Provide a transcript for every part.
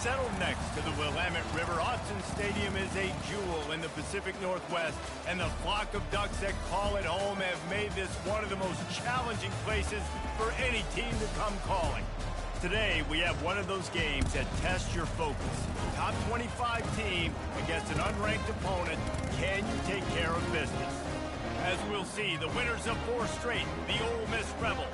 Settled next to the Willamette River, Austin Stadium is a jewel in the Pacific Northwest, and the flock of ducks that call it home have made this one of the most challenging places for any team to come calling. Today, we have one of those games that tests your focus. Top 25 team against an unranked opponent. Can you take care of business? As we'll see, the winners of 4 straight, the Ole Miss Rebels,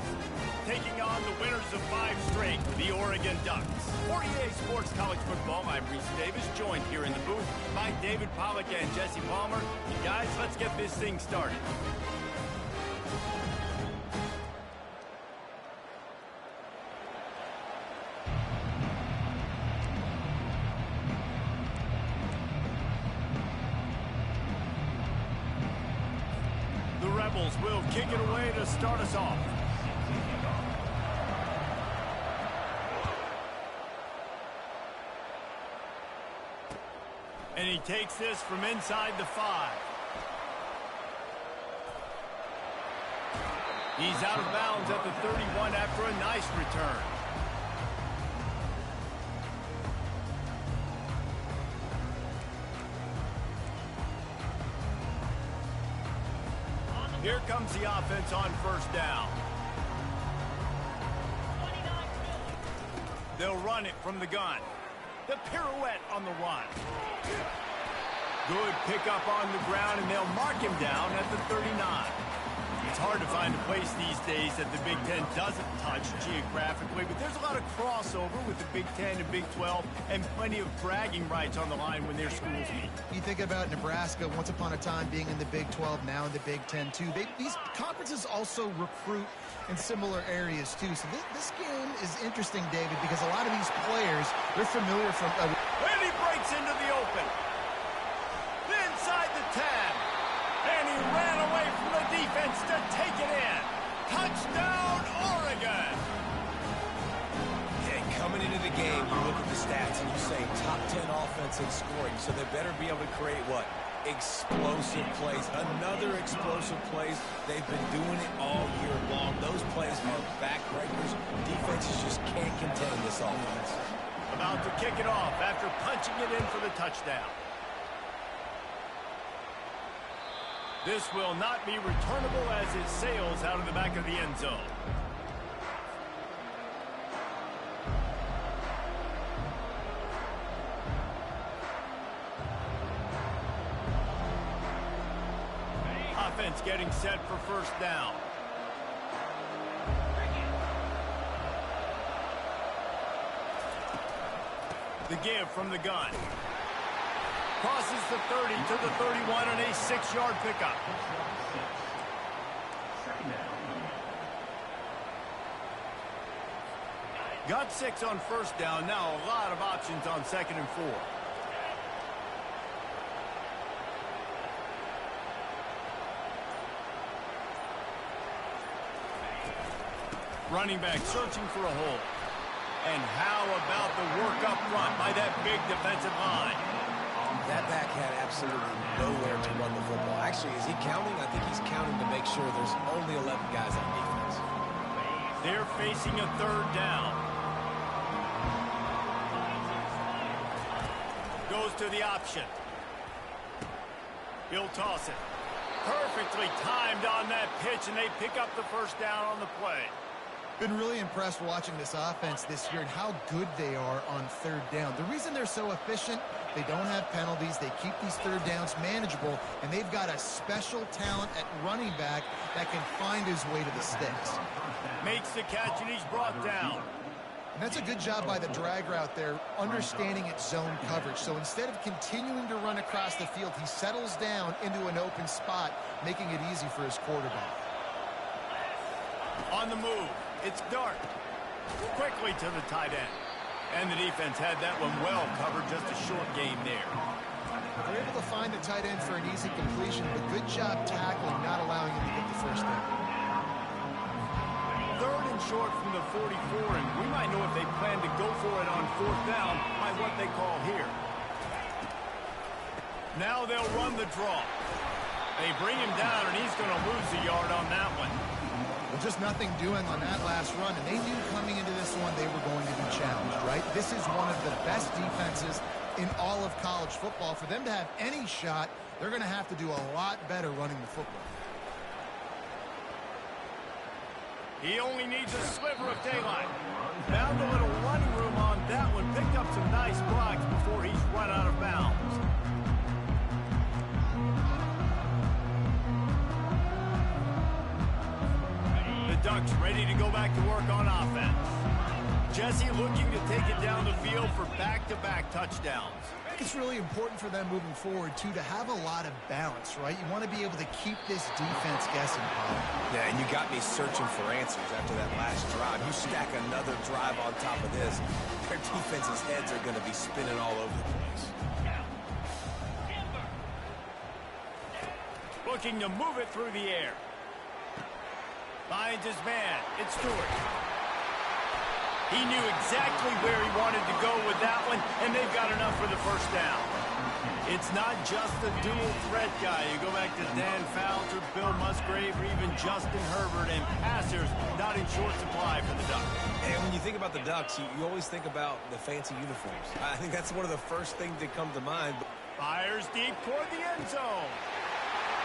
taking on the winners of 5 straight, the Oregon Ducks. For EA Sports College Football, I'm Reese Davis, joined here in the booth by David Pollack and Jesse Palmer. And guys, let's get this thing started. The Rebels will kick it away to start us off. And he takes this from inside the 5. He's out of bounds at the 31 after a nice return. Here comes the offense on first down. They'll run it from the gun. The pirouette on the run. Good pickup on the ground, and they'll mark him down at the 39. It's hard to find a place these days that the Big Ten doesn't touch geographically, but there's a lot of crossover with the Big Ten and Big 12, and plenty of bragging rights on the line when their schools meet. You think about Nebraska, once upon a time being in the Big 12, now in the Big 10 too. These conferences also recruit in similar areas too. So this game is interesting, David, because a lot of these players, they're familiar from... And he breaks into the open. Inside the 10. And he ran away from the defense to take it in. Touchdown, Oregon! Yeah, coming into the game, you look at the stats and you say top 10 offense in scoring, so they better be able to create what? Explosive plays. Another explosive plays. They've been doing it all year long. Those plays are backbreakers. Defenses just can't contain this offense. About to kick it off after punching it in for the touchdown. This will not be returnable as it sails out of the back of the end zone. Offense getting set for first down. The give from the gun. Crosses the 30 to the 31 on a 6-yard pickup. Got 6 on first down. Now a lot of options on 2nd and 4. Running back searching for a hole. And how about the work up front by that big defensive line? That back had absolutely nowhere to run the football. Actually, is he counting? I think he's counting to make sure there's only 11 guys on defense. They're facing a 3rd down. Goes to the option. He'll toss it. Perfectly timed on that pitch, and they pick up the first down on the play. Been really impressed watching this offense this year and how good they are on 3rd down. The reason they're so efficient, they don't have penalties, they keep these 3rd downs manageable, and they've got a special talent at running back that can find his way to the sticks. Makes the catch, and he's brought down. And that's a good job by the drag route there, understanding its zone coverage. So instead of continuing to run across the field, he settles down into an open spot, making it easy for his quarterback. On the move. It's Dart. Quickly to the tight end. And the defense had that one well covered, just a short game there. They're able to find the tight end for an easy completion, but good job tackling, not allowing him to get the first down. 3rd and short from the 44, and we might know if they plan to go for it on 4th down by what they call here. Now they'll run the draw. They bring him down, and he's going to lose a yard on that one. Well, just nothing doing on that last run, and they knew coming into this one they were going to be challenged, right? This is one of the best defenses in all of college football. For them to have any shot, they're going to have to do a lot better running the football. He only needs a sliver of daylight. Found a little running room on that one. Picked up some nice blocks before he's run out of bounds. The Ducks ready to go back to work on offense. Jesse looking to take it down the field for back-to-back touchdowns. I think it's really important for them moving forward, too, to have a lot of balance, right? You want to be able to keep this defense guessing, Paul. Yeah, and you got me searching for answers after that last drive. You stack another drive on top of this, their defense's heads are going to be spinning all over the place. Looking to move it through the air. Finds his man. It's Stewart. He knew exactly where he wanted to go with that one, and they've got enough for the first down. It's not just the dual threat guy. You go back to Dan Fouts or Bill Musgrave or even Justin Herbert, and passers not in short supply for the Ducks. And when you think about the Ducks, you always think about the fancy uniforms. I think that's one of the first things that come to mind. Fires deep toward the end zone.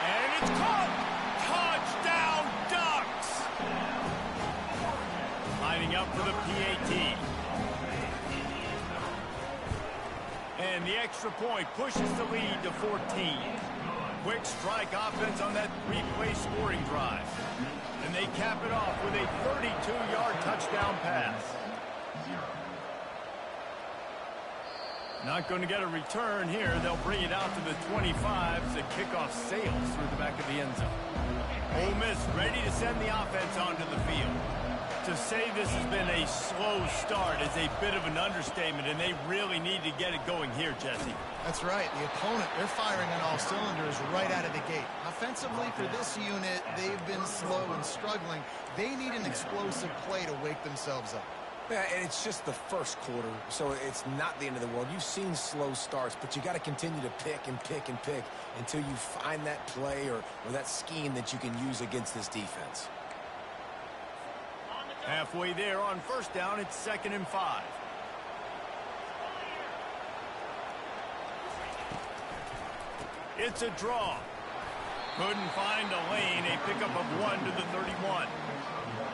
And it's caught! Touchdown, Ducks! Lining up for the PAT. And the extra point pushes the lead to 14. Quick strike offense on that three-play scoring drive. And they cap it off with a 32-yard touchdown pass. Not going to get a return here. They'll bring it out to the 25 as the kickoff sails through the back of the end zone. Ole Miss ready to send the offense onto the field. To say this has been a slow start is a bit of an understatement, and they really need to get it going here, Jesse. That's right. The opponent, they're firing on all cylinders right out of the gate. Offensively, for this unit, they've been slow and struggling. They need an explosive play to wake themselves up. Yeah, and it's just the first quarter, so it's not the end of the world. You've seen slow starts, but you got to continue to pick and pick and pick until you find that play or that scheme that you can use against this defense. Halfway there on first down, it's 2nd and 5. It's a draw. Couldn't find a lane. A pickup of 1 to the 31.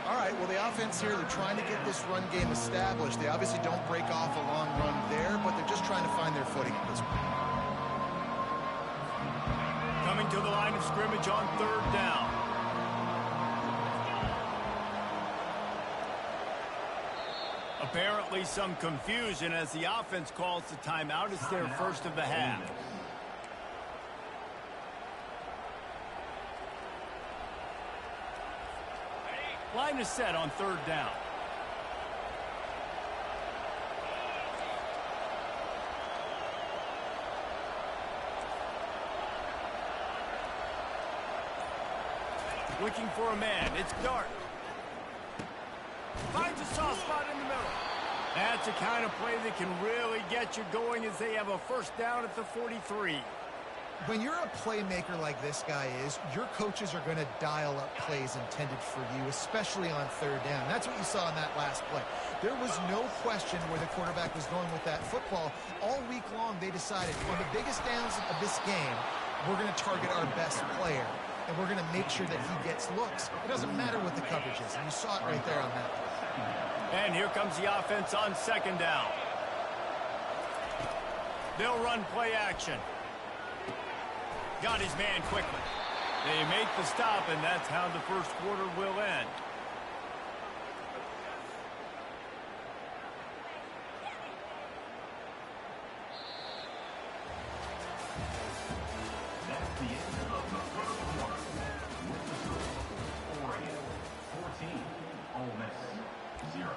All right, well, the offense here, they're trying to get this run game established. They obviously don't break off a long run there, but they're just trying to find their footing at this point. Coming to the line of scrimmage on 3rd down. Apparently some confusion as the offense calls the timeout. It's their first of the half. Line is set on 3rd down. Looking for a man. It's Dart. Finds a soft spot in the middle. That's the kind of play that can really get you going as they have a first down at the 43. When you're a playmaker like this guy is, your coaches are going to dial up plays intended for you, especially on 3rd down. That's what you saw in that last play. There was no question where the quarterback was going with that football. All week long, they decided on the biggest downs of this game, we're going to target our best player, and we're going to make sure that he gets looks. It doesn't matter what the coverage is, and you saw it right there on that play. And here comes the offense on 2nd down. They'll run play action. Got his man quickly. They make the stop, and that's how the first quarter will end. That's the end of the first quarter. With the score, Oregon 14, Ole Miss 0.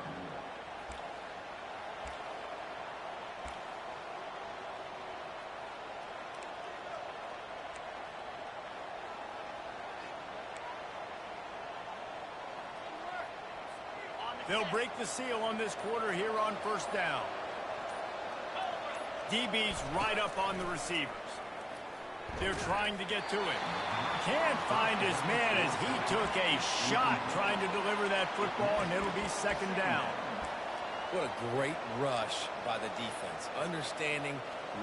They'll break the seal on this quarter here on 1st down. DB's right up on the receivers. They're trying to get to it. can't find his man as he took a shot trying to deliver that football, and it'll be second down. What a great rush by the defense. Understanding,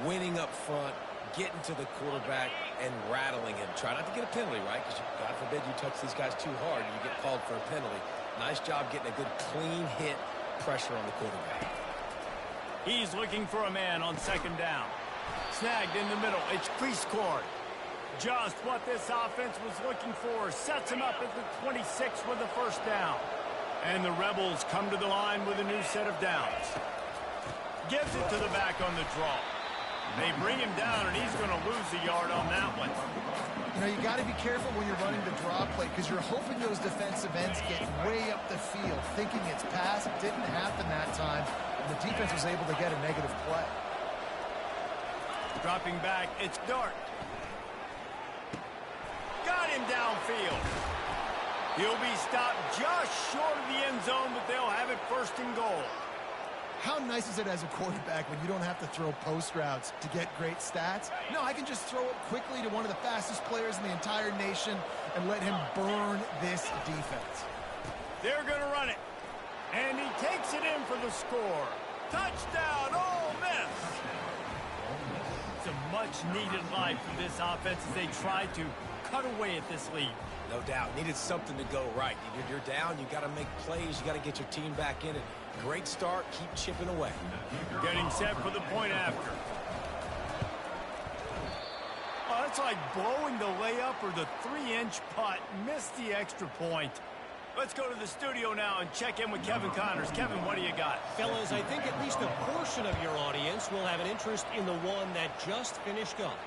winning up front, getting to the quarterback, and rattling him. Try not to get a penalty, right? Because God forbid you touch these guys too hard and you get called for a penalty. Nice job getting a good clean hit, pressure on the quarterback. He's looking for a man on second down. Snagged in the middle. It's crease court. Just what this offense was looking for. Sets him up at the 26 with the first down. And the Rebels come to the line with a new set of downs. Gives it to the back on the draw. They bring him down, and he's going to lose a yard on that one. You know, you got to be careful when you're running the draw play because you're hoping those defensive ends get way up the field, thinking it's pass. It didn't happen that time, and the defense was able to get a negative play. Dropping back, it's Dart. Got him downfield. He'll be stopped just short of the end zone, but they'll have it first and goal. How nice is it as a quarterback when you don't have to throw post routes to get great stats? No, I can just throw it quickly to one of the fastest players in the entire nation and let him burn this defense. They're going to run it. And he takes it in for the score. Touchdown, Ole Miss! It's a much-needed life for this offense as they try to cut away at this lead. No doubt. Needed something to go right. You're down. You got to make plays. You got to get your team back in it. Great start. Keep chipping away. Getting set for the point after. Oh, that's like blowing the layup or the 3-inch putt. Missed the extra point. Let's go to the studio now and check in with Kevin Connors. Kevin, what do you got? Fellas, I think at least a portion of your audience will have an interest in the one that just finished up.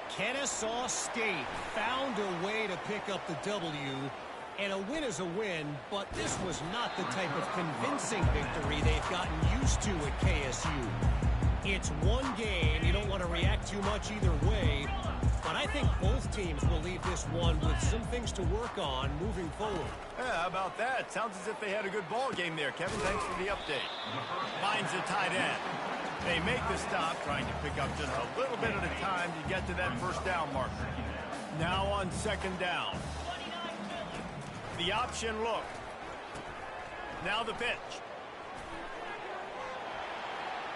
Kennesaw State found a way to pick up the W, and a win is a win, but this was not the type of convincing victory they've gotten used to at KSU. It's one game. You don't want to react too much either way, but I think both teams will leave this one with some things to work on moving forward. Yeah, how about that? Sounds as if they had a good ball game there. Kevin, thanks for the update. Finds the tight end. They make the stop, trying to pick up just a little bit at a time to get to that first down marker. Now on second down. The option look. Now the pitch.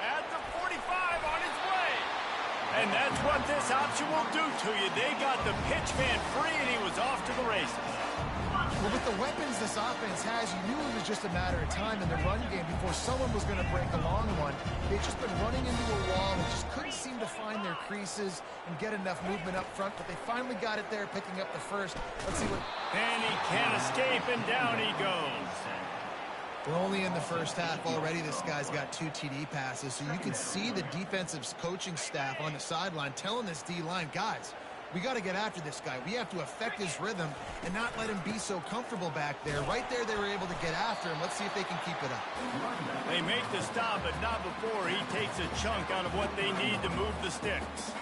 At the 45 on his way. And that's what this option will do to you. They got the pitch man free, and he was off to the races. Well, with the weapons this offense has, you knew it was just a matter of time in the run game before someone was going to break a long one. They've just been running into a wall and just couldn't seem to find their creases and get enough movement up front, but they finally got it there, picking up the first. Let's see what... And he can't escape, and down he goes. We're only in the first half already. This guy's got 2 TD passes, so you can see the defensive coaching staff on the sideline telling this D-line, guys, we got to get after this guy. We have to affect his rhythm and not let him be so comfortable back there. Right there, they were able to get after him. Let's see if they can keep it up. They make the stop, but not before he takes a chunk out of what they need to move the sticks.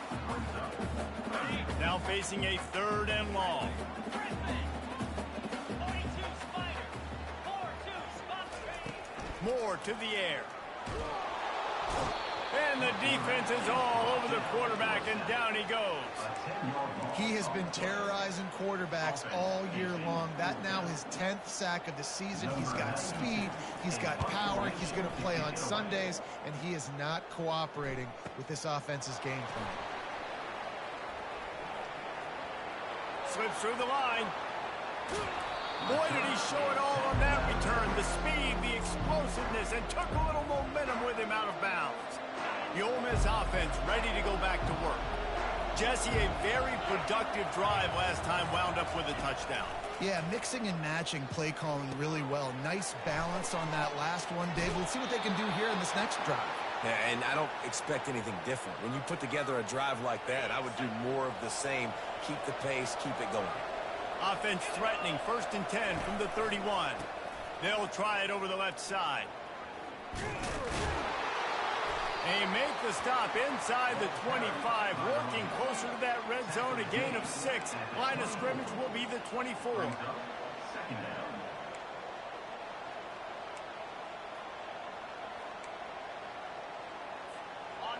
Now facing a third and long. Moore to the air. And the defense is all over the quarterback, and down he goes. He has been terrorizing quarterbacks all year long. That now his 10th sack of the season. He's got speed. He's got power. He's going to play on Sundays, and he is not cooperating with this offense's game plan. Slips through the line. Boy, did he show it all on that return. The speed, the explosiveness, and took a little momentum with him out of bounds. The Ole Miss offense ready to go back to work. Jesse, a very productive drive last time, wound up with a touchdown. Yeah, mixing and matching play calling really well. Nice balance on that last one, Dave. Let's see what they can do here in this next drive. Yeah, and I don't expect anything different. When you put together a drive like that, I would do more of the same. Keep the pace, keep it going. Offense threatening, 1st and 10 from the 31. They'll try it over the left side. They make the stop inside the 25, working closer to that red zone, a gain of 6. Line of scrimmage will be the 24.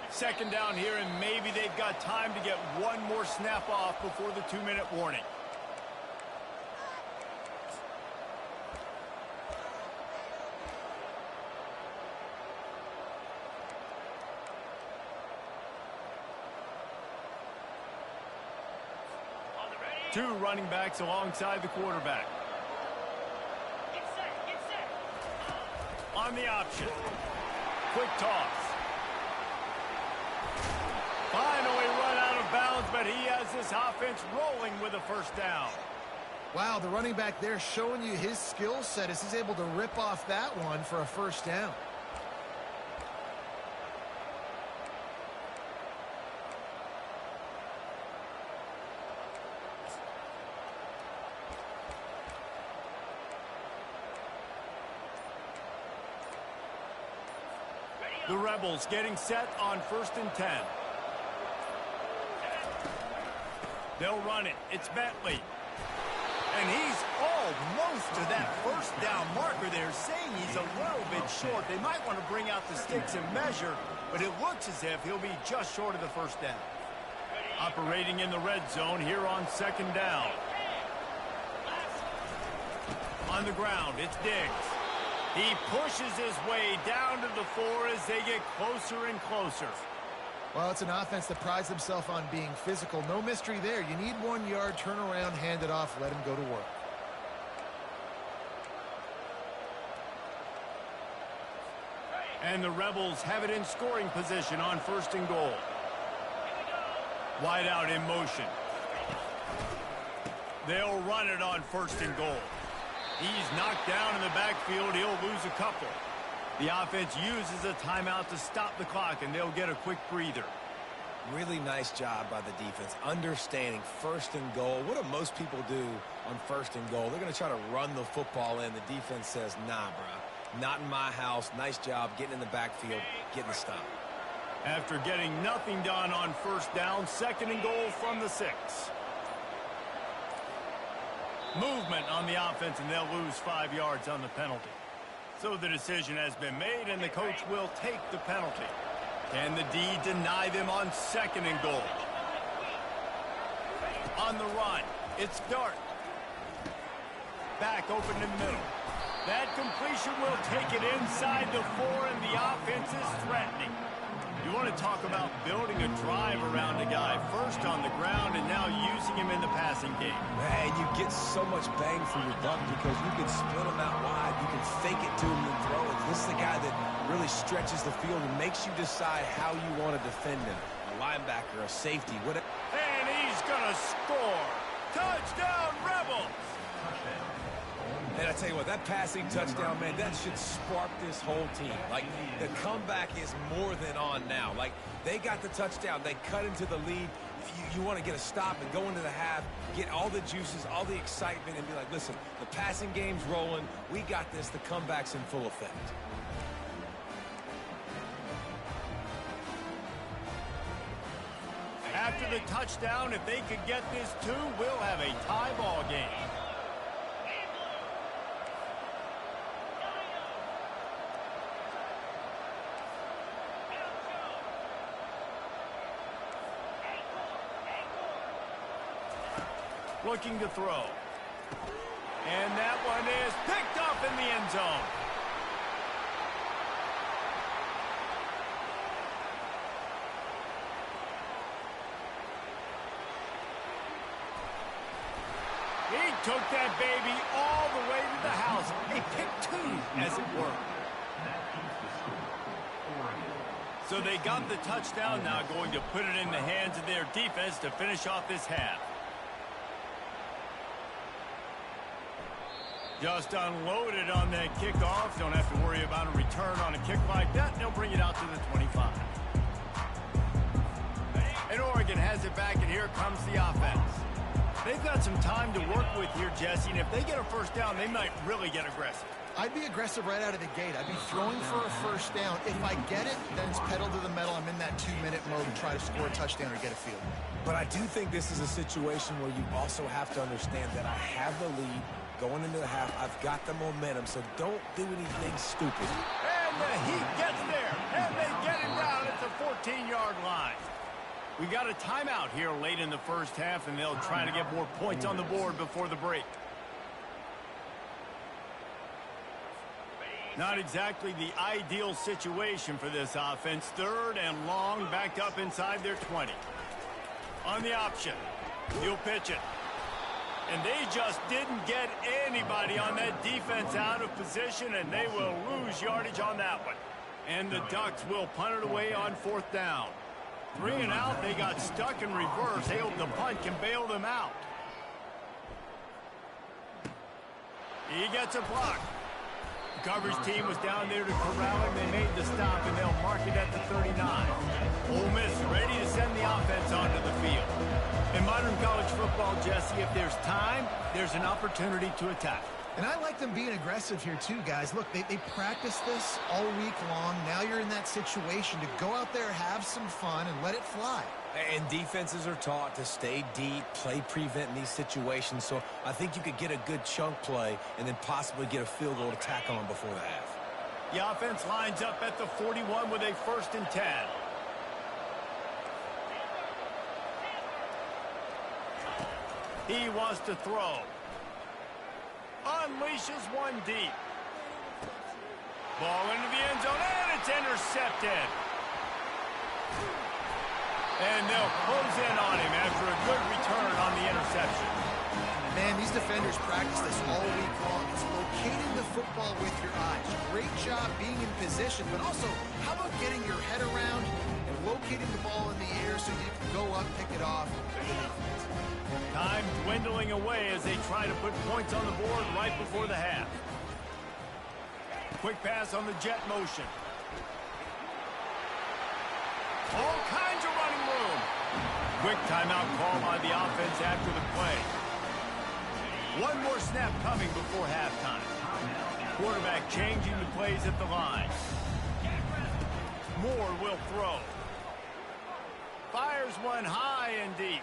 Second down here, and maybe they've got time to get one more snap off before the 2-minute warning. two running backs alongside the quarterback. Get set. On the option. Quick toss. Finally run out of bounds, but he has this offense rolling with a first down. Wow, the running back there showing you his skill set as he's able to rip off that one for a first down. The Rebels getting set on 1st and 10. They'll run it. It's Bentley. And he's almost to that first down marker there, saying he's a little bit short. They might want to bring out the sticks and measure, but it looks as if he'll be just short of the first down. Operating in the red zone here on 2nd down. On the ground, it's Diggs. He pushes his way down to the 4 as they get closer and closer. Well, it's an offense that prides themselves on being physical. No mystery there. You need 1 yard, turn around, hand it off, let him go to work. And the Rebels have it in scoring position on 1st and goal. Wide out in motion. They'll run it on 1st and goal. He's knocked down in the backfield. He'll lose a couple. The offense uses a timeout to stop the clock, and they'll get a quick breather. Really nice job by the defense, understanding 1st and goal. What do most people do on 1st and goal? They're going to try to run the football in. The defense says, nah, bro, not in my house. Nice job getting in the backfield, getting the stop. After getting nothing done on 1st down, 2nd and goal from the 6. Movement on the offense, and they'll lose 5 yards on the penalty. So the decision has been made, and the coach will take the penalty. Can the D deny them on 2nd and goal? On the run, it's Dart. Back open in the middle. That completion will take it inside the 4, and the offense is threatening. You want to talk about building a drive around a guy, first on the ground and now using him in the passing game. Man, you get so much bang for your buck because you can split him out wide. You can fake it to him and throw it. This is the guy that really stretches the field and makes you decide how you want to defend him. A linebacker, a safety, whatever. And he's going to score. Touchdown, Rebels! And I tell you what, that passing touchdown, man, that should spark this whole team. Like, the comeback is more than on now. Like, they got the touchdown. They cut into the lead. You want to get a stop and go into the half, get all the juices, all the excitement, and be like, listen, the passing game's rolling. We got this. The comeback's in full effect. After the touchdown, if they could get this too, we'll have a tie ball game. Looking to throw. And that one is picked up in the end zone. He took that baby all the way to the house. A pick 2, as it were. So they got the touchdown, now going to put it in the hands of their defense to finish off this half. Just unloaded on that kickoff. Don't have to worry about a return on a kick like that. They'll bring it out to the 25. And Oregon has it back, and here comes the offense. They've got some time to work with here, Jesse, and if they get a first down, they might really get aggressive. I'd be aggressive right out of the gate. I'd be throwing for a first down. If I get it, then it's pedal to the metal. I'm in that 2-minute mode and try to score a touchdown or get a field. But I do think this is a situation where you also have to understand that I have the lead. Going into the half, I've got the momentum, so don't do anything stupid. And the Heat gets there, and they get him down at the 14-yard line. We got a timeout here late in the first half, and they'll try to get more points on the board before the break. Not exactly the ideal situation for this offense. 3rd and long, backed up inside their 20. On the option, he'll pitch it. And they just didn't get anybody on that defense out of position, and they will lose yardage on that one. And the Ducks will punt it away on 4th down. 3 and out, they got stuck in reverse. They hope the punt can bail them out. He gets a block. The coverage team was down there to corral him. They made the stop, and they'll mark it at the 39. Ole Miss ready to send the offense onto the field. In modern college football, Jesse, if there's time, there's an opportunity to attack. And I like them being aggressive here too, guys. Look, they practice this all week long. Now you're in that situation to go out there, have some fun, and let it fly. And defenses are taught to stay deep, play prevent in these situations. So I think you could get a good chunk play and then possibly get a field goal to tack on before the half. The offense lines up at the 41 with a 1st and 10. He wants to throw. Unleashes one deep. Ball into the end zone, and it's intercepted. And they'll close in on him after a good return on the interception. Man, these defenders practice this all week long. It's locating the football with your eyes. Great job being in position, but also, how about getting your head around and locating the ball in the air so you can go up, pick it off. Time dwindling away as they try to put points on the board right before the half. Quick pass on the jet motion. All kinds of running room. Quick timeout call by the offense after the play. One more snap coming before halftime. Quarterback changing the plays at the line. Moore will throw. Fires one high and deep.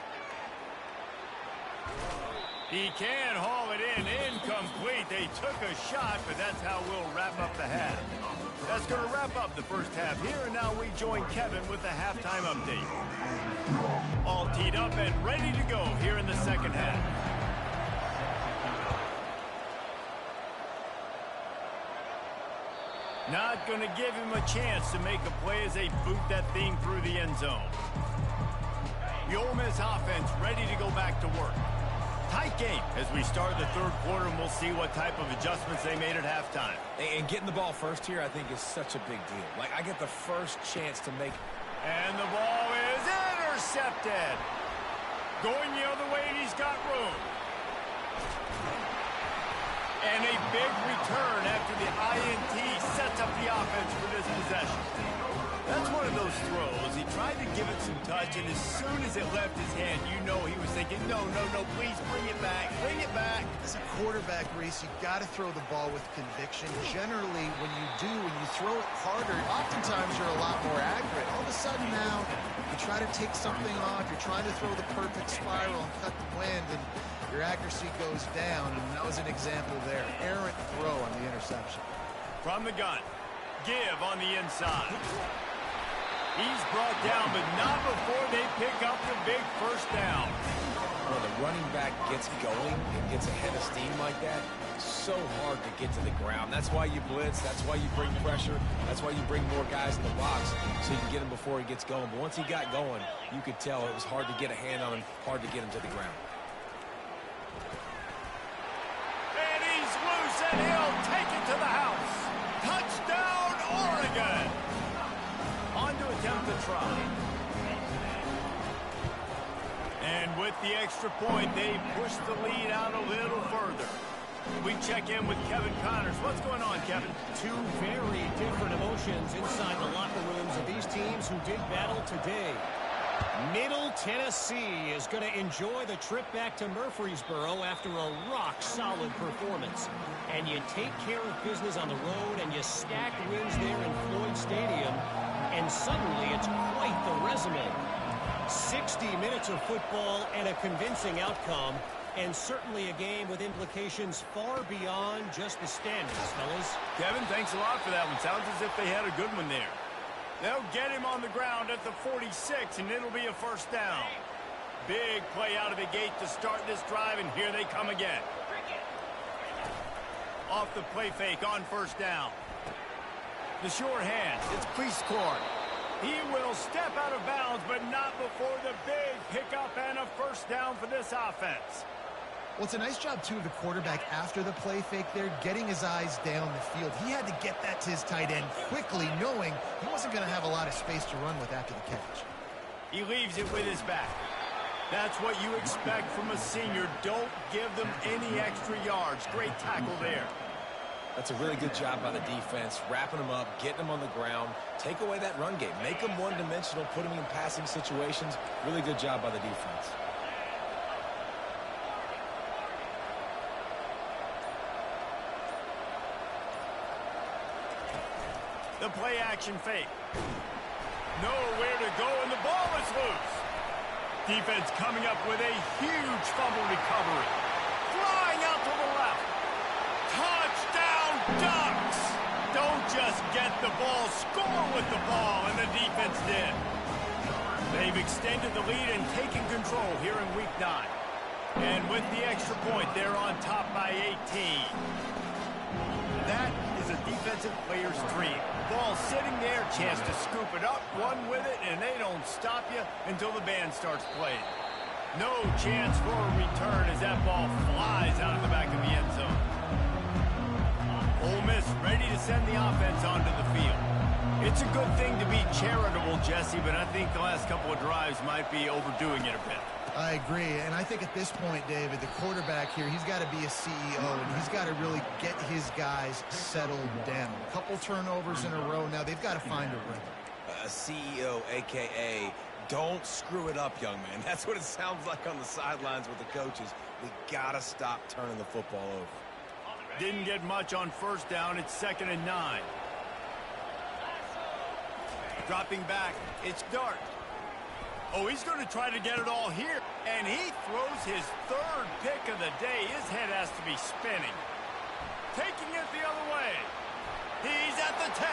He can haul it in. Incomplete. They took a shot, but that's how we'll wrap up the half. That's going to wrap up the first half here, and now we join Kevin with the halftime update. All teed up and ready to go here in the second half. Not going to give him a chance to make a play as they boot that thing through the end zone. The Ole Miss offense ready to go back to work. Tight game as we start the third quarter, and we'll see what type of adjustments they made at halftime. And getting the ball first here, I think, is such a big deal. Like, I get the first chance to make. And the ball is intercepted. Going the other way, and he's got room. And a big return after the INT sets up the offense for this possession. That's one of those throws. He tried to give it some touch, and as soon as it left his hand, you know he was thinking, no, please bring it back, bring it back. As a quarterback, Reese, you got to throw the ball with conviction. Generally, when you throw it harder, oftentimes you're a lot more accurate. All of a sudden now, you try to take something off, you're trying to throw the perfect spiral and cut the wind, and your accuracy goes down, and that was an example there. Errant throw on the interception. From the gun, give on the inside. He's brought down, but not before they pick up the big first down. When the running back gets going and gets ahead of steam like that, so hard to get to the ground. That's why you blitz. That's why you bring pressure. That's why you bring more guys in the box so you can get him before he gets going. But once he got going, you could tell it was hard to get a hand on him, hard to get him to the ground. And he's loose, and he'll take it to the house. Touchdown, Oregon. On to attempt the try. And with the extra point, they push the lead out a little further. We check in with Kevin Connors. What's going on, Kevin? Two very different emotions inside the locker rooms of these teams who did battle today. Middle Tennessee is going to enjoy the trip back to Murfreesboro after a rock-solid performance. And you take care of business on the road, and you stack wins there in Floyd Stadium, and suddenly it's quite the resume. 60 minutes of football and a convincing outcome, and certainly a game with implications far beyond just the standings, fellas. Kevin, thanks a lot for that one. Sounds as if they had a good one there. They'll get him on the ground at the 46, and it'll be a first down. Big play out of the gate to start this drive, and here they come again. Off the play fake on first down. The short hand. It's Priestcourt. He will step out of bounds, but not before the big pickup and a first down for this offense. Well, it's a nice job, too, of the quarterback after the play fake there, getting his eyes down the field. He had to get that to his tight end quickly, knowing he wasn't going to have a lot of space to run with after the catch. He leaves it with his back. That's what you expect from a senior. Don't give them any extra yards. Great tackle there. That's a really good job by the defense, wrapping them up, getting them on the ground, take away that run game, make them one-dimensional, put them in passing situations. Really good job by the defense. The play action fake. Nowhere to go, and the ball is loose. Defense coming up with a huge fumble recovery. Flying out to the left. Touchdown, Ducks! Don't just get the ball, score with the ball, and the defense did. They've extended the lead and taken control here in Week 9. And with the extra point, they're on top by 18. That is a defensive player's dream. Ball sitting there, chance to scoop it up, run with it, and they don't stop you until the band starts playing. No chance for a return as that ball flies out of the back of the end zone. Ole Miss ready to send the offense onto the field. It's a good thing to be charitable, Jesse, but I think the last couple of drives might be overdoing it a bit. I agree, and I think at this point, David, the quarterback here, he's got to be a CEO, and he's got to really get his guys settled down. A couple turnovers in a row. Now they've got to find a rhythm. A CEO, a.k.a. don't screw it up, young man. That's what it sounds like on the sidelines with the coaches. We got to stop turning the football over. Didn't get much on first down. It's 2nd and 9. Dropping back, it's Dart. Oh, he's going to try to get it all here. And he throws his 3rd pick of the day. His head has to be spinning. Taking it the other way. He's at the 10.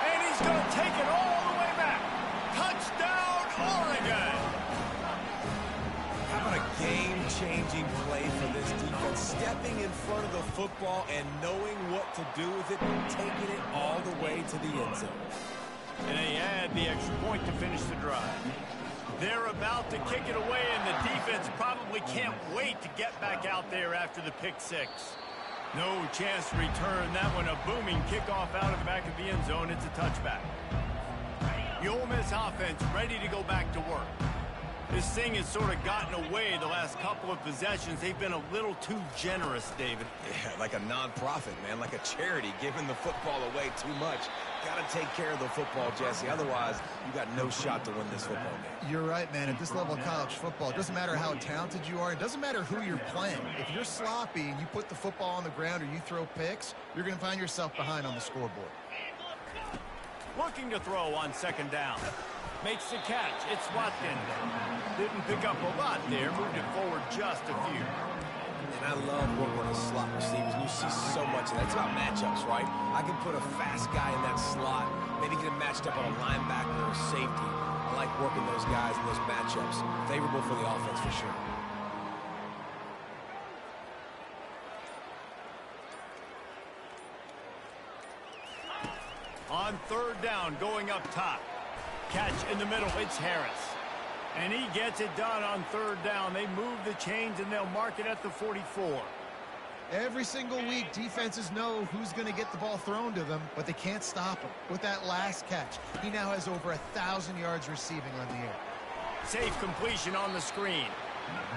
And he's going to take it all the way back. Touchdown, Oregon. How about a game-changing play for this defense? Stepping in front of the football and knowing what to do with it, taking it all the way to the end zone. And they add the extra point to finish the drive. They're about to kick it away, and the defense probably can't wait to get back out there after the pick 6. No chance to return that one. A booming kickoff out of the back of the end zone. It's a touchback. The Ole Miss offense ready to go back to work. This thing has sort of gotten away the last couple of possessions. They've been a little too generous, David. Yeah, like a non-profit, man, like a charity, giving the football away too much. Got to take care of the football, Jesse. Otherwise, you got no shot to win this football game. You're right, man. At this level of college football, it doesn't matter how talented you are. It doesn't matter who you're playing. If you're sloppy and you put the football on the ground or you throw picks, you're going to find yourself behind on the scoreboard. Looking to throw on 2nd down. Makes the catch. It's Watkins. Didn't pick up a lot there. Moved it forward just a few. And I love working on the slot receivers. And you see so much of that. It's about matchups, right? I can put a fast guy in that slot, maybe get him matched up on a linebacker or safety. I like working those guys in those matchups. Favorable for the offense for sure. On 3rd down, going up top. Catch in the middle, it's Harris. And he gets it done on 3rd down. They move the chains, and they'll mark it at the 44. Every single week, defenses know who's going to get the ball thrown to them, but they can't stop him. With that last catch, he now has over 1,000 yards receiving on the air. Safe completion on the screen.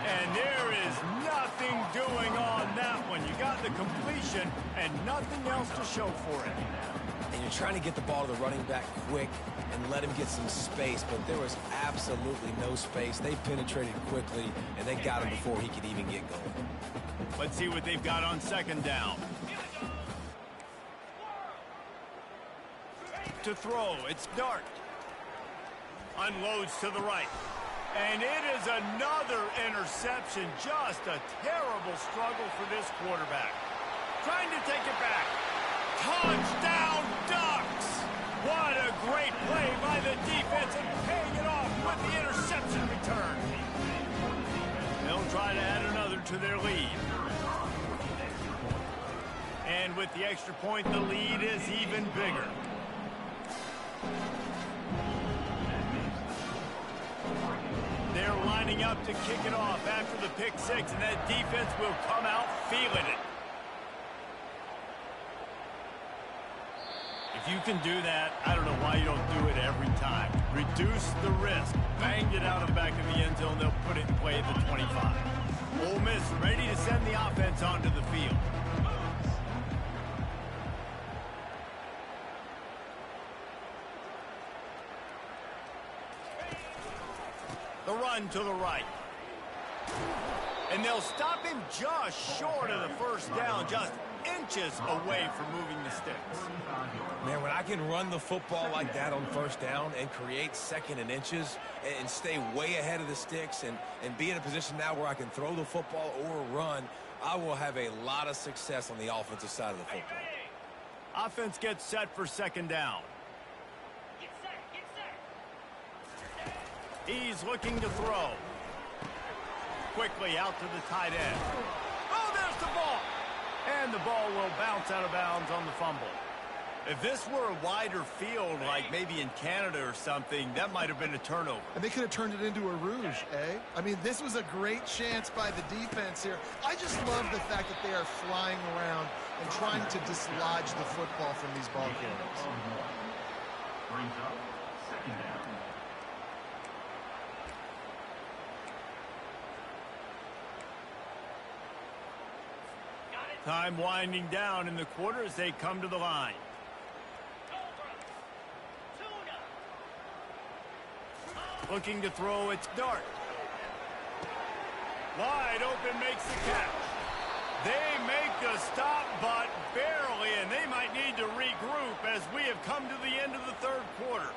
And there is nothing doing on that one. You got the completion and nothing else to show for it. And you're trying to get the ball to the running back quick and let him get some space, but there was absolutely no space. They penetrated quickly, and they got him before he could even get going. Let's see what they've got on 2nd down. To throw, it's Dart. Unloads to the right. And it is another interception. Just a terrible struggle for this quarterback. Trying to take it back. Touchdown, Ducks! What a great play by the defense and paying it off with the interception return. They'll try to add another to their lead. And with the extra point, the lead is even bigger. They're are lining up to kick it off after the pick six, and that defense will come out feeling it. If you can do that, I don't know why you don't do it every time. Reduce the risk. Banged it out of the back of the end zone. They'll put it in play at the 25. Ole Miss ready to send the offense onto the field. The run to the right. And they'll stop him just short of the first down, just inches away from moving the sticks. Man, when I can run the football like that on first down and create second and inches and stay way ahead of the sticks and be in a position now where I can throw the football or run, I will have a lot of success on the offensive side of the football. Offense gets set for second down. He's looking to throw. Quickly out to the tight end. Oh, there's the ball. And the ball will bounce out of bounds on the fumble. If this were a wider field, like maybe in Canada or something, that might have been a turnover. And they could have turned it into a rouge, eh? I mean, this was a great chance by the defense here. I just love the fact that they are flying around and trying to dislodge the football from these ball carriers. Brings up second down. Time winding down in the quarter as they come to the line. Looking to throw, it's Dart. Wide open, makes the catch. They make the stop, but barely, and they might need to regroup as we have come to the end of the third quarter.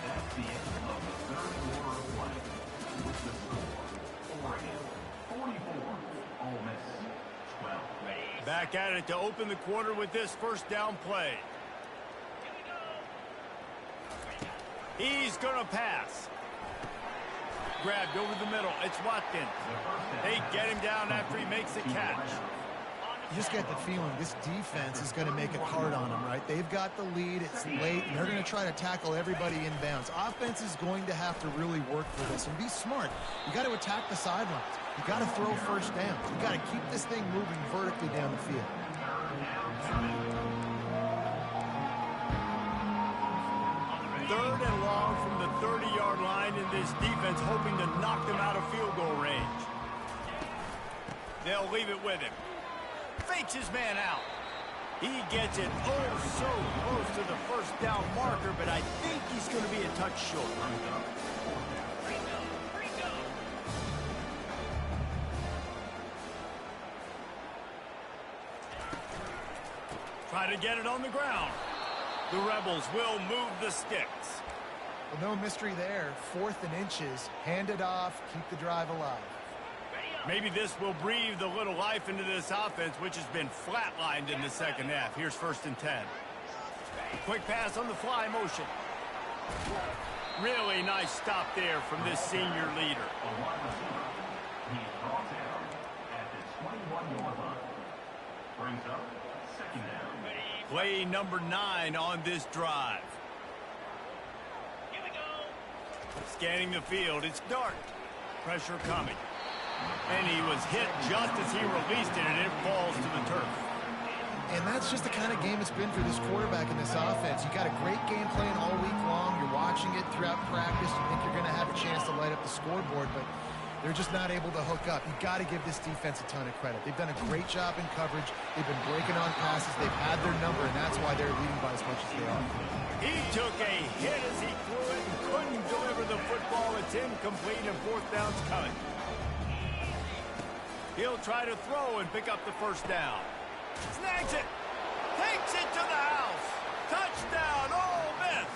That's the end of the third quarter of play. With the score, Oregon 44, Ole Miss 12. Back at it to open the quarter with this first down play. He's going to pass. Grabbed over the middle. It's Watkins. They get him down after he makes the catch. You just get the feeling this defense is going to make it hard on them, right? They've got the lead. It's late, and they're going to try to tackle everybody inbounds. Offense is going to have to really work for this and be smart. You got to attack the sidelines. You got to throw first downs. You got to keep this thing moving vertically down the field. Third and long from the 30-yard line, in this defense hoping to knock them out of field goal range. They'll leave it with him. Fakes his man out. He gets it oh so close to the first down marker, but I think he's going to be a touch short. Try to get it on the ground. The Rebels will move the sticks. Well, no mystery there. 4th and inches. Hand it off. Keep the drive alive. Maybe this will breathe a little life into this offense, which has been flatlined in the second half. Here's 1st and 10. Quick pass on the fly motion. Really nice stop there from this senior leader. He's brought down at the 21-yard line. Brings up second down. Play number 9 on this drive. Scanning the field, it's Dart. Pressure coming. And he was hit just as he released it, and it falls to the turf. And that's just the kind of game it's been for this quarterback in this offense. You got a great game plan all week long. You're watching it throughout practice. You think you're going to have a chance to light up the scoreboard, but they're just not able to hook up. You got to give this defense a ton of credit. They've done a great job in coverage. They've been breaking on passes. They've had their number, and that's why they're leading by as much as they are. He took a hit as he threw it and couldn't deliver the football. It's incomplete, and 4th down's coming. He'll try to throw and pick up the first down. Snags it. Takes it to the house. Touchdown, Ole Miss.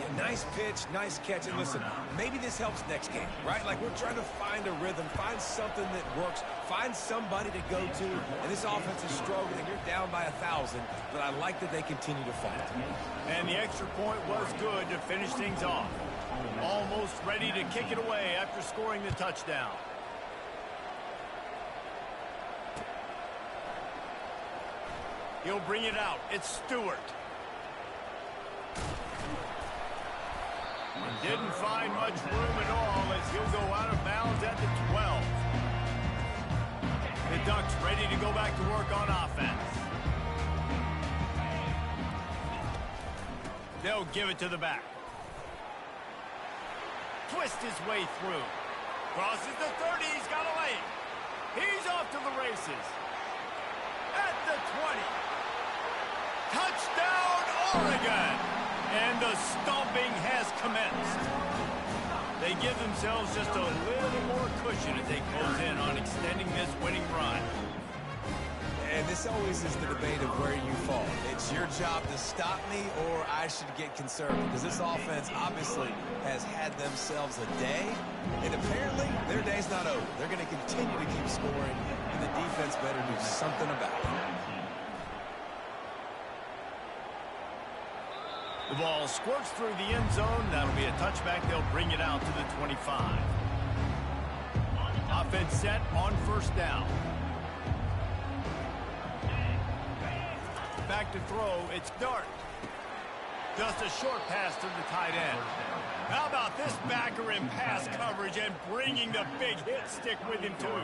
Yeah, nice pitch, nice catch. And listen, maybe this helps next game, right? Like we're trying to find a rhythm, find something that works, find somebody to go to. And this offense is struggling. You're down by 1,000, but I like that they continue to fight. And the extra point was good to finish things off. Almost ready to kick it away after scoring the touchdown. He'll bring it out. It's Stewart. Didn't find much room at all as he'll go out of bounds at the 12. The Ducks ready to go back to work on offense. They'll give it to the back. Twist his way through. Crosses the 30. He's got a lane. He's off to the races. At the 20. Touchdown, Oregon! And the stomping has commenced. They give themselves just a little more cushion as they close in on extending this winning run. And this always is the debate of where you fall. It's your job to stop me or I should get conservative. Because this offense obviously has had themselves a day. And apparently their day's not over. They're going to continue to keep scoring. And the defense better do something about it. The ball squirts through the end zone. That'll be a touchback. They'll bring it out to the 25. Offense set on first down. Back to throw. It's Dart. Just a short pass to the tight end. How about this backer in pass coverage and bringing the big hit stick with him too.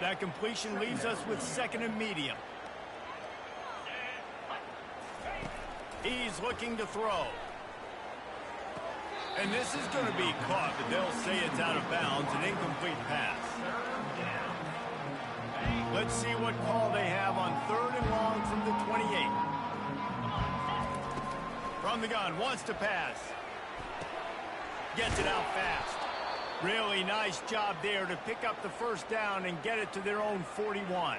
That completion leaves us with second and medium. He's looking to throw. And this is going to be caught, but they'll say it's out of bounds, an incomplete pass. Let's see what call they have on third and long from the 28. From the gun, wants to pass. Gets it out fast. Really nice job there to pick up the first down and get it to their own 41.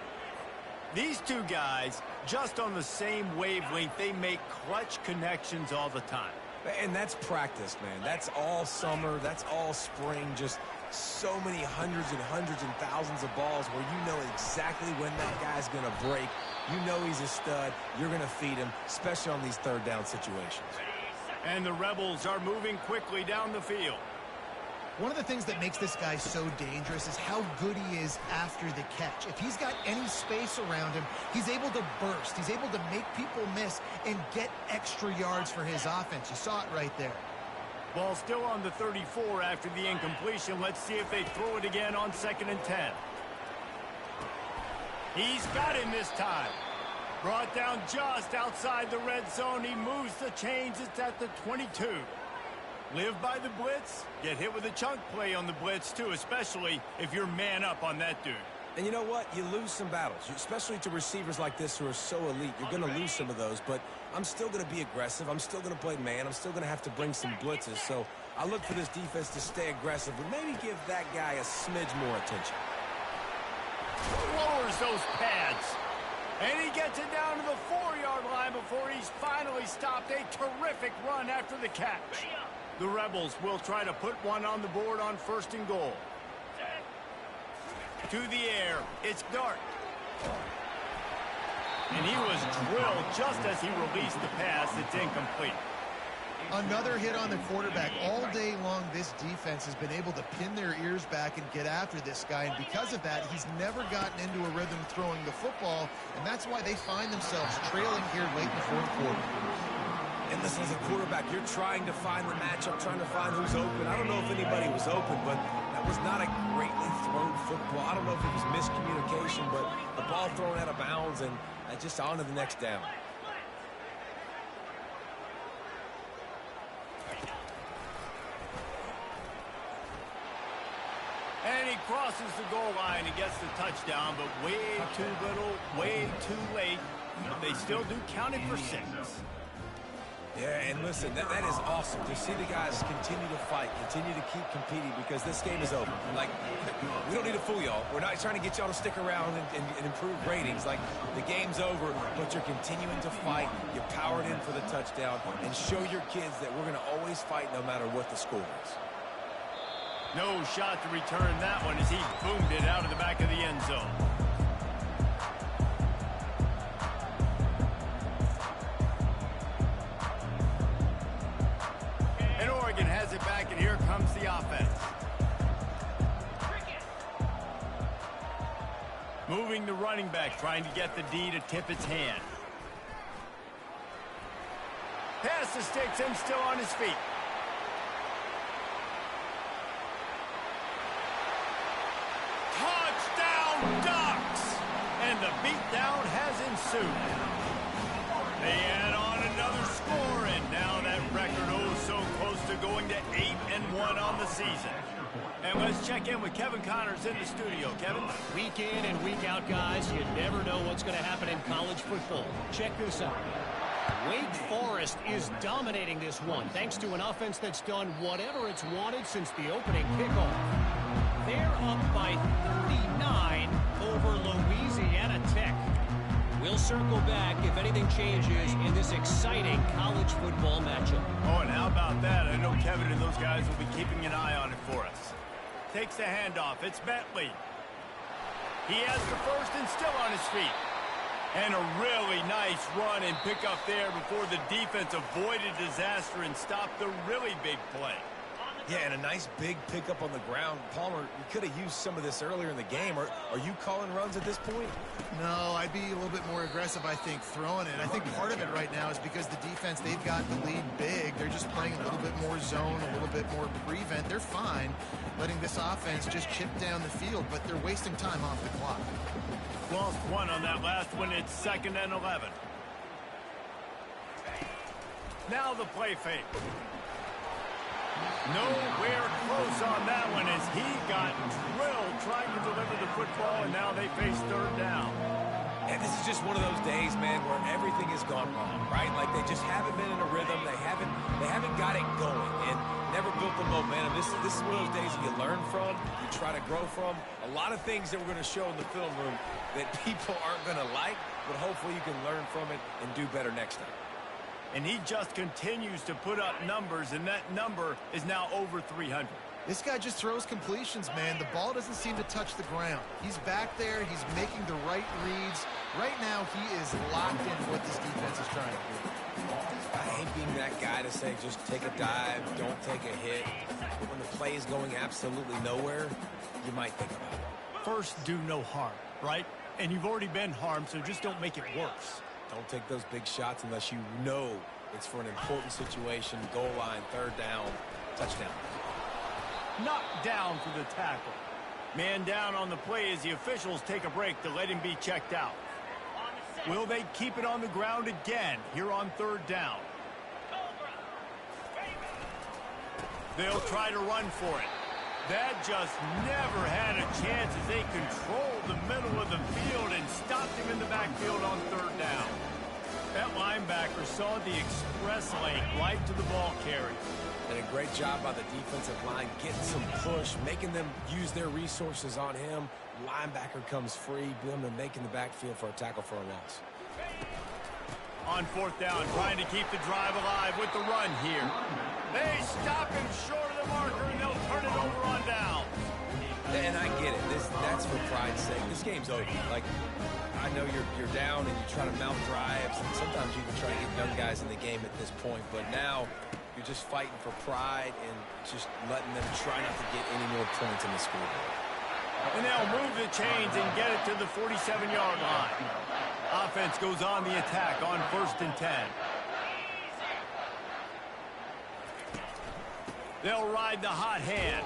These two guys, just on the same wavelength, they make clutch connections all the time. And that's practice, man. That's all summer. That's all spring. Just so many hundreds and thousands of balls where you know exactly when that guy's going to break. You know he's a stud. You're going to feed him, especially on these third down situations. And the Rebels are moving quickly down the field. One of the things that makes this guy so dangerous is how good he is after the catch. If he's got any space around him, he's able to burst. He's able to make people miss and get extra yards for his offense. You saw it right there. Ball still on the 34 after the incompletion. Let's see if they throw it again on 2nd and 10. He's got him this time. Brought down just outside the red zone. He moves the chains. It's at the 22. Live by the blitz, get hit with a chunk play on the blitz too, especially if you're man up on that dude. And you know what? You lose some battles, especially to receivers like this who are so elite. You're going to lose some of those, but I'm still going to be aggressive. I'm still going to play man. I'm still going to have to bring some blitzes. So I look for this defense to stay aggressive, but maybe give that guy a smidge more attention. Lowers those pads. And he gets it down to the 4-yard line before he's finally stopped. A terrific run after the catch. The Rebels will try to put one on the board on 1st and goal. To the air, it's Dart. And he was drilled just as he released the pass. It's incomplete. Another hit on the quarterback. All day long, this defense has been able to pin their ears back and get after this guy. And because of that, he's never gotten into a rhythm throwing the football. And that's why they find themselves trailing here late in the 4th quarter. And listen, as a quarterback, you're trying to find the matchup, trying to find who's open. I don't know if anybody was open, but that was not a greatly thrown football. I don't know if it was miscommunication, but the ball thrown out of bounds and just on to the next down. And he crosses the goal line and gets the touchdown, but way too little, way too late. But they still do count it for 6. Yeah, and listen, that is awesome to see the guys continue to fight, continue to keep competing, because this game is over. Like, we don't need to fool y'all. We're not trying to get y'all to stick around and improve ratings. Like, the game's over, but you're continuing to fight. You powered in for the touchdown, and show your kids that we're going to always fight no matter what the score is. No shot to return that one as he boomed it out of the back of the end zone. And Oregon has it back, and here comes the offense. Moving the running back, trying to get the D to tip its hand. the sticks and still on his feet. Touchdown, Ducks! And the beatdown has ensued. They add on another score, and now that record so close to going to 8-1 on the season. And let's check in with Kevin Connors in the studio. Kevin? Week in and week out, guys, you never know what's going to happen in college football. Check this out. Wake Forest is dominating this one, thanks to an offense that's done whatever it's wanted since the opening kickoff. They're up by 39 over Louisiana Tech. We'll circle back if anything changes in this exciting college football matchup. Oh, and how about that? I know Kevin and those guys will be keeping an eye on it for us. Takes the handoff. It's Bentley. He has the first and still on his feet. And a really nice run and pick up there before the defense avoided disaster and stopped the really big play. Yeah, and a nice big pickup on the ground. Palmer, you could have used some of this earlier in the game. Are you calling runs at this point? No, I'd be a little bit more aggressive, I think, throwing it. I think part of it right now is because the defense, they've got the lead big. They're just playing a little bit more zone, a little bit more prevent. They're fine letting this offense just chip down the field, but they're wasting time off the clock. Lost one on that last one. It's 2nd and 11. Now the play fake. Nowhere close on that one as he got drilled trying to deliver the football, and now they face 3rd down. And this is just one of those days, man, where everything has gone wrong, right? Like they just haven't been in a rhythm. They haven't got it going and never built the momentum. This is one of those days that you learn from, you try to grow from. A lot of things that we're going to show in the film room that people aren't going to like, but hopefully you can learn from it and do better next time. And he just continues to put up numbers, and that number is now over 300. This guy just throws completions, man. The ball doesn't seem to touch the ground. He's back there. He's making the right reads. Right now, he is locked into what this defense is trying to do. I hate being that guy to say just take a dive, don't take a hit. But when the play is going absolutely nowhere, you might think about it. First, do no harm, right? And you've already been harmed, so just don't make it worse. Don't take those big shots unless you know it's for an important situation, goal line, 3rd down, touchdown. Knocked down for the tackle. Man down on the play as the officials take a break to let him be checked out. Will they keep it on the ground again here on 3rd down? They'll try to run for it. That just never had a chance as they controlled the middle of the field and stopped him in the backfield on 3rd down. That linebacker saw the express lane right to the ball carrier. And a great job by the defensive line, getting some push, making them use their resources on him. Linebacker comes free, boom, and making the backfield for a tackle for a loss. On 4th down, trying to keep the drive alive with the run here. They stop him short of the marker, and they'll turn it over on down. And I get it. That's for pride's sake. This game's over. Like, I know you're down and you try to mount drives, and sometimes you even try to get young guys in the game at this point. But now you're just fighting for pride and just letting them try not to get any more points in the scoreboard. And they'll move the chains and get it to the 47-yard line. Offense goes on the attack on 1st and 10. They'll ride the hot hand.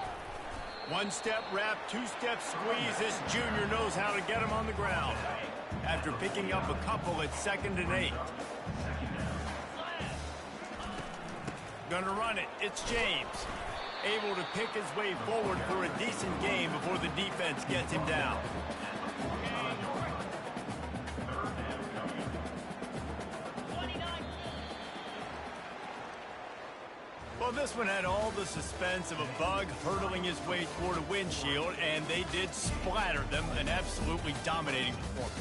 1-step wrap, 2-step squeeze. This junior knows how to get him on the ground. After picking up a couple at 2nd and 8. Gonna run it. It's James. Able to pick his way forward for a decent game before the defense gets him down. Well, this one had all the suspense of a bug hurtling his way toward a windshield, and they did splatter them, an absolutely dominating performance.